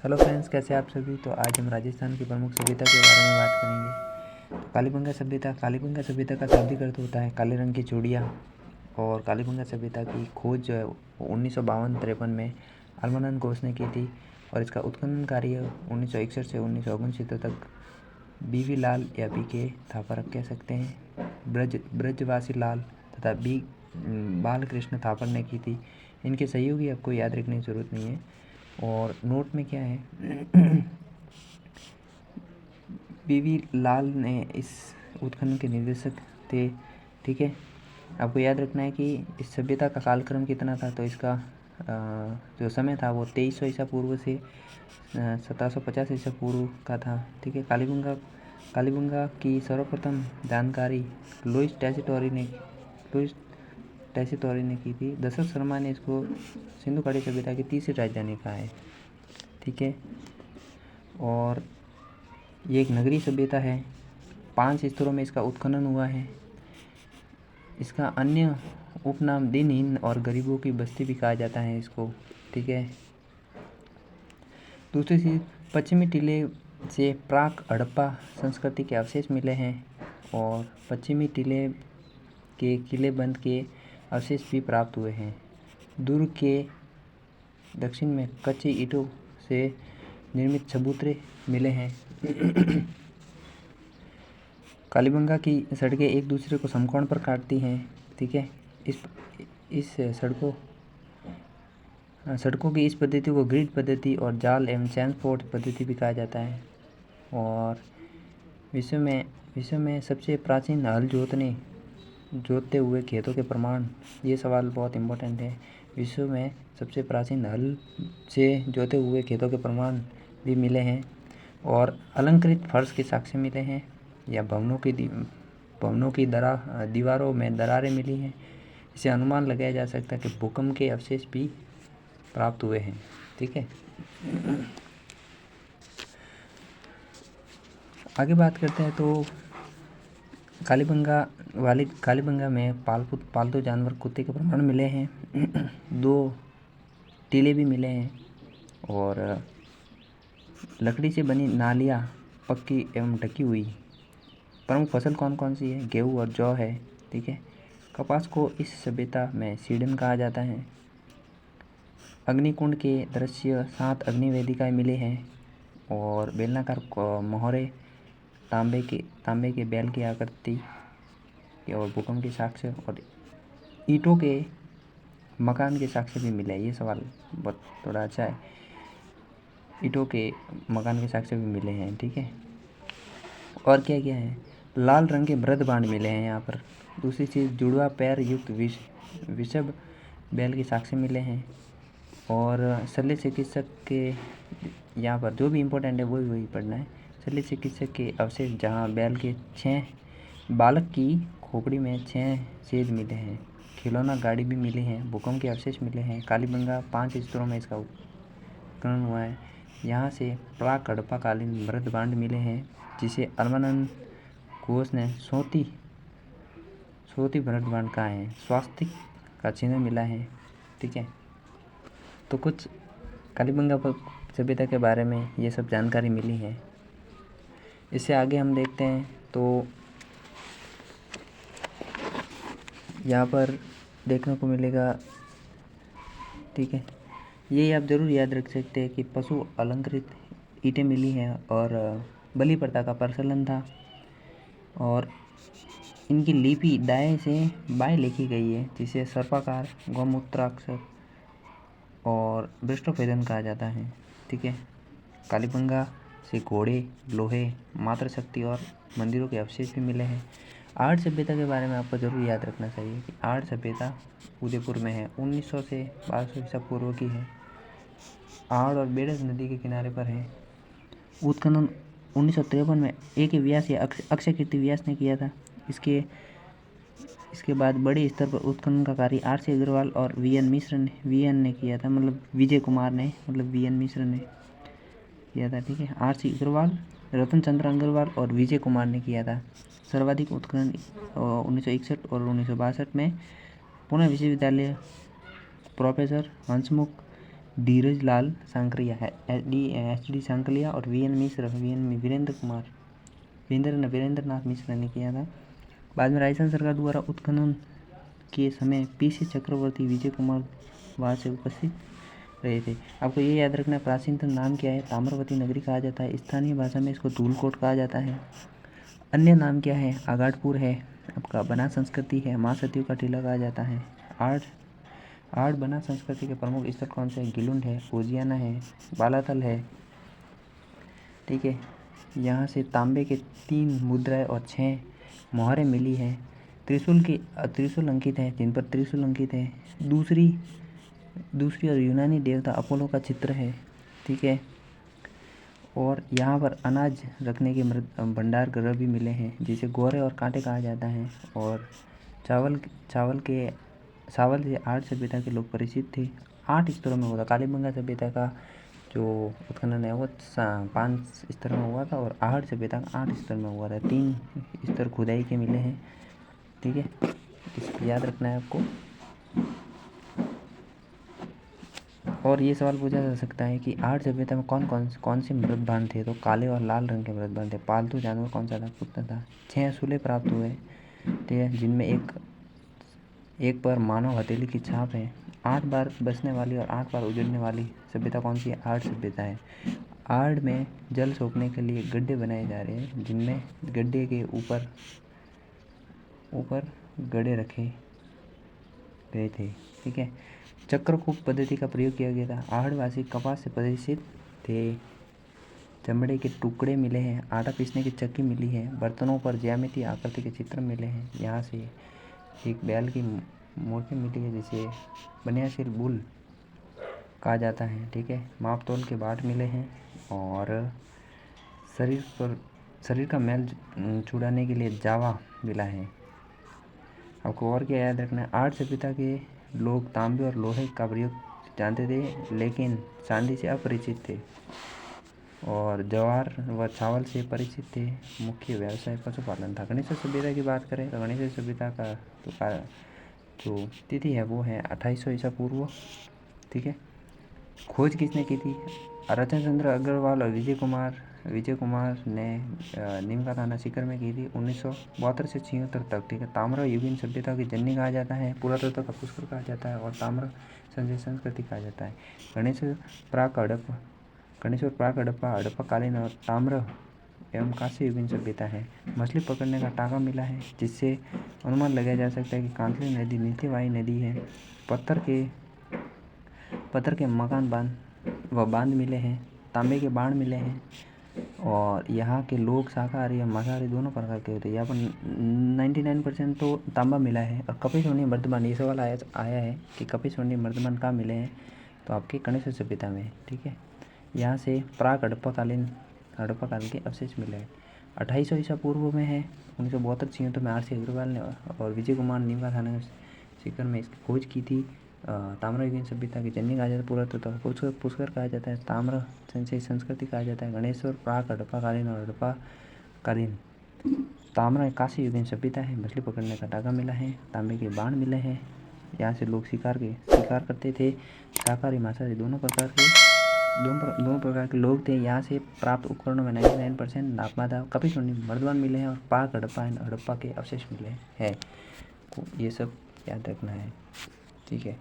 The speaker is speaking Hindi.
हेलो फ्रेंड्स, कैसे आप सभी। तो आज हम राजस्थान की प्रमुख सभ्यता के बारे में बात करेंगे। तो कालीबंगा सभ्यता का शाब्दिक अर्थ होता है काले रंग की चूड़ियाँ। और कालीबंगा सभ्यता की खोज जो है वो 1952-53 में अलमानंद घोष ने की थी। और इसका उत्खनन कार्य 1961 से 1969 तक बीवी लाल या बीके थापर कह सकते हैं, ब्रजवासी लाल तथा बी बालकृष्ण थापर ने की थी। इनके सहयोगी आपको याद रखने की ज़रूरत नहीं है। और नोट में क्या है बीवी लाल ने इस उत्खनन के निर्देशक थे। ठीक है, आपको याद रखना है कि इस सभ्यता का कालक्रम कितना था। तो इसका जो समय था वो 2300 ईसा पूर्व से 1750 ईसा पूर्व का था। ठीक है, कालीबंगा की सर्वप्रथम जानकारी लुईस टैसीटोरी ने की थी। दशरथ शर्मा ने इसको सिंधु घाटी सभ्यता की तीसरी राजधानी कहा है। ठीक है, और ये एक नगरीय सभ्यता है। 5 स्तरों में इसका उत्खनन हुआ है। इसका अन्य उपनाम दिनहीन और गरीबों की बस्ती भी कहा जाता है इसको। ठीक है, दूसरी चीज़, पश्चिमी टीले से प्राक हड़प्पा संस्कृति के अवशेष मिले हैं। और पश्चिमी टीले के किलेबंद के अवशेष भी प्राप्त हुए हैं। दुर्ग के दक्षिण में कच्ची ईंटों से निर्मित चबूतरे मिले हैं। कालीबंगा की सड़कें एक दूसरे को समकोण पर काटती हैं। ठीक है, इस सड़कों की इस पद्धति को ग्रिड पद्धति और जाल एवं ट्रांसपोर्ट पद्धति भी कहा जाता है। और विश्व में सबसे प्राचीन हल जोतते हुए खेतों के प्रमाण, ये सवाल बहुत इम्पोर्टेंट है। विश्व में सबसे प्राचीन हल से जोते हुए खेतों के प्रमाण भी मिले हैं। और अलंकृत फर्श के साक्ष्य मिले हैं, या भवनों की दीवारों में दरारें मिली हैं। इसे अनुमान लगाया जा सकता है कि भूकंप के अवशेष भी प्राप्त हुए हैं। ठीक है, आगे बात करते हैं। तो कालीबंगा में पालतू जानवर कुत्ते के प्रमाण मिले हैं। 2 टीले भी मिले हैं। और लकड़ी से बनी नालियाँ पक्की एवं ढकी हुई। प्रमुख फसल कौन कौन सी है? गेहूँ और जौ है। ठीक है, कपास को इस सभ्यता में सीडन कहा जाता है। अग्निकुंड के दृश्य 7 अग्नि वेदिकाएँ मिले हैं। और बेलनाकार मोहरे, तांबे के बैल की आकृति और भूकंप के साक्ष्य और ईंटों के मकान के साक्ष्य भी मिले। ये सवाल बहुत थोड़ा अच्छा है। ईंटों के मकान के साक्ष्य भी मिले हैं। ठीक है, और क्या क्या है? लाल रंग के मृद बाण मिले हैं यहाँ पर। दूसरी चीज़, जुड़वा पैर युक्त विषभ बैल के साक्ष्य मिले हैं। और शल्य चिकित्सक के, यहाँ पर जो भी इम्पोर्टेंट है वही पढ़ना है। शल्य चिकित्सक के अवशेष, जहाँ बैल के 6 बालक की खोपड़ी में 6 छेद मिले हैं। खिलौना गाड़ी भी मिली है। भूकंप के अवशेष मिले हैं। कालीबंगा 5 स्तरों में इसका उत्खनन हुआ है। यहाँ से प्राक हड़प्पा कालीन मृद बांड मिले हैं, जिसे अलमानंद घोष ने सोती मृद बांड कहा है। स्वास्तिक का चिन्ह मिला है। ठीक है, तो कुछ कालीबंगा सभ्यता के बारे में ये सब जानकारी मिली है। इससे आगे हम देखते हैं। तो यहाँ पर देखने को मिलेगा। ठीक है, ये आप ज़रूर याद रख सकते हैं कि पशु अलंकृत ईंटें मिली हैं और बलि प्रथा का प्रचलन था। और इनकी लिपि दाएं से बाएं लिखी गई है, जिसे सर्पाकार, गौमूत्राक्षर और बृष्टोभेदन कहा जाता है। ठीक है, कालीबंगा से घोड़े, लोहे, मातृशक्ति और मंदिरों के अवशेष भी मिले हैं। आर्य सभ्यता के बारे में आपको जरूर याद रखना चाहिए कि आर्य सभ्यता उदयपुर में है। 1900 से 1200 ईसा पूर्व की है। आड़ और बेड़स नदी के किनारे पर है। उत्खनन 1953 में A.K. व्यास या अक्षय कीर्ति व्यास ने किया था। इसके बाद बड़े स्तर पर उत्खनन का कार्य R.C. अग्रवाल और VN ने किया था। मतलब विजय कुमार ने, मतलब VN मिश्र ने किया था। ठीक है, R.C. अग्रवाल, रतन चंद्र अग्रवाल और विजय कुमार ने किया था। सर्वाधिक उत्खनन 1961 और 1962 में पुणे विश्वविद्यालय प्रोफेसर हंसमुख धीरज लाल सांकरिया है, HD सांकरिया और VN मिश्र, वीरेंद्र नाथ मिश्र ने किया था। बाद में राजस्थान सरकार द्वारा उत्खनन के समय PC चक्रवर्ती, विजय कुमार वहाँ से उपस्थित रहे थे। आपको ये याद रखना, प्राचीनतम नाम क्या है? ताम्रवती नगरी कहा जाता है। स्थानीय भाषा में इसको धूलकोट कहा जाता है। अन्य नाम क्या है? आगाटपुर है, आपका बनास संस्कृति है, माँ सतियों का टीला कहा जाता है। आड़ बनास संस्कृति के प्रमुख स्थल कौन से हैं? गिलुंड है, ओजियाना है, बालाथल है। ठीक है, यहाँ से तांबे के 3 मुद्राएं और 6 मोहरें मिली हैं। त्रिशूल अंकित है, जिन पर त्रिशूल अंकित है। दूसरी और यूनानी देवता अपोलो का चित्र है। ठीक है, और यहाँ पर अनाज रखने के भंडार गृह भी मिले हैं, जिसे गोरे और कांटे कहा जाता है। और चावल से 8 सभ्यता के लोग परिचित थे। 8 स्तरों में हुआ था। कालीबंगा सभ्यता का जो उत्खनन है वो 5 स्तर में हुआ था, और आहड़ सभ्यता का 8 स्तर में हुआ था। 3 स्तर खुदाई के मिले हैं। ठीक है, इसको याद रखना है आपको। और ये सवाल पूछा जा सकता है कि आहड़ सभ्यता में कौन से मृदबांध थे? तो काले और लाल रंग के मृदबांध थे। पालतू जानवर कौन सा था? कुत्ता था। 6 असूले प्राप्त हुए, ठीक है, जिनमें एक पर मानव हथेली की छाप है। 8 बार बसने वाली और 8 बार उजड़ने वाली सभ्यता कौन सी है? आहड़ सभ्यता है। आहड़ में जल सोखने के लिए गड्ढे बनाए जा रहे हैं, जिनमें गड्ढे के ऊपर गड्ढे रखे गए थे। ठीक है, चक्रकूप पद्धति का प्रयोग किया गया था। आहड़वासी कपास से परिचित थे। चमड़े के टुकड़े मिले हैं। आटा पीसने की चक्की मिली है। बर्तनों पर ज्यामितीय आकृति के चित्र मिले हैं। यहाँ से एक बैल की मूर्ति मिली है, जिसे बनियाशील बुल कहा जाता है। ठीक है, मापतोल के बाट मिले हैं, और शरीर का मैल छुड़ाने के लिए जावा मिला है। आपको और क्या याद रखना है? आहड़ सभ्यता के लोग तांबे और लोहे का प्रयोग जानते थे, लेकिन चांदी से अपरिचित थे, और ज्वार व चावल से परिचित थे। मुख्य व्यवसाय पशुपालन था। गणेश सभ्यता की बात करें तो गणेश सभ्यता का जो तिथि है वो है 2800 ईसा पूर्व। ठीक है, खोज किसने की थी? रतनचंद्र अग्रवाल और विजय कुमार ने नीम का थाना सीकर में की थी 1972 से 76 तक। ठीक है, ताम्र युगीन सभ्यता की जननी कहा जाता है। पुरातत्व का पुष्कर कहा जाता है, और ताम्र संजय संस्कृति कहा जाता है। गणेश और प्राक हड़प्पा कालीन और ताम्र एवं कांस्य युगीन सभ्यता है। मछली पकड़ने का टाका मिला है, जिससे अनुमान लगाया जा सकता है कि कांतली नदी नीतिवाही नदी है। पत्थर के मकान बांध मिले हैं। तांबे के बाण मिले हैं, और यहाँ के लोग शाकाहारी और मांसाहारी दोनों प्रकार के होते हैं। यहाँ पर 99% तो तांबा मिला है। और कपिल स्वर्णिम मर्दबान, ये सवाल आया है कि कपिल स्वर्णिम मर्दबान कहाँ मिले हैं? तो आपके गणेश सभ्यता में। ठीक है, यहाँ से प्राक हड़प्पा काल के अवशेष मिले हैं। 2800 ईसा पूर्व में है। 1972-76 में RC अग्रवाल ने और विजय कुमार नीम का थाना सीकर में इसकी खोज की थी। ताम्र युगीन सभ्यता की जननी कहा जाता है। पुरातत्व पुष्कर कहा जाता है। ताम्र संचय संस्कृति कहा जाता है। गणेश्वर प्राक हड़प्पा कालीन और हड़प्पा कालीन। ताम्र कांस्य युगीन सभ्यता है। मछली पकड़ने का टाका मिला है। तांबे के बाण मिले हैं। यहाँ से लोग शिकार करते थे। शाकाहारी मांसाहारी दोनों प्रकार के लोग थे। यहाँ से प्राप्त उपकरणों में 99% नापमा था। कपिल स्वर्णिम मर्दबान मिले हैं, और प्राक हड़प्पा के अवशेष मिले हैं। ये सब याद रखना है। ठीक है।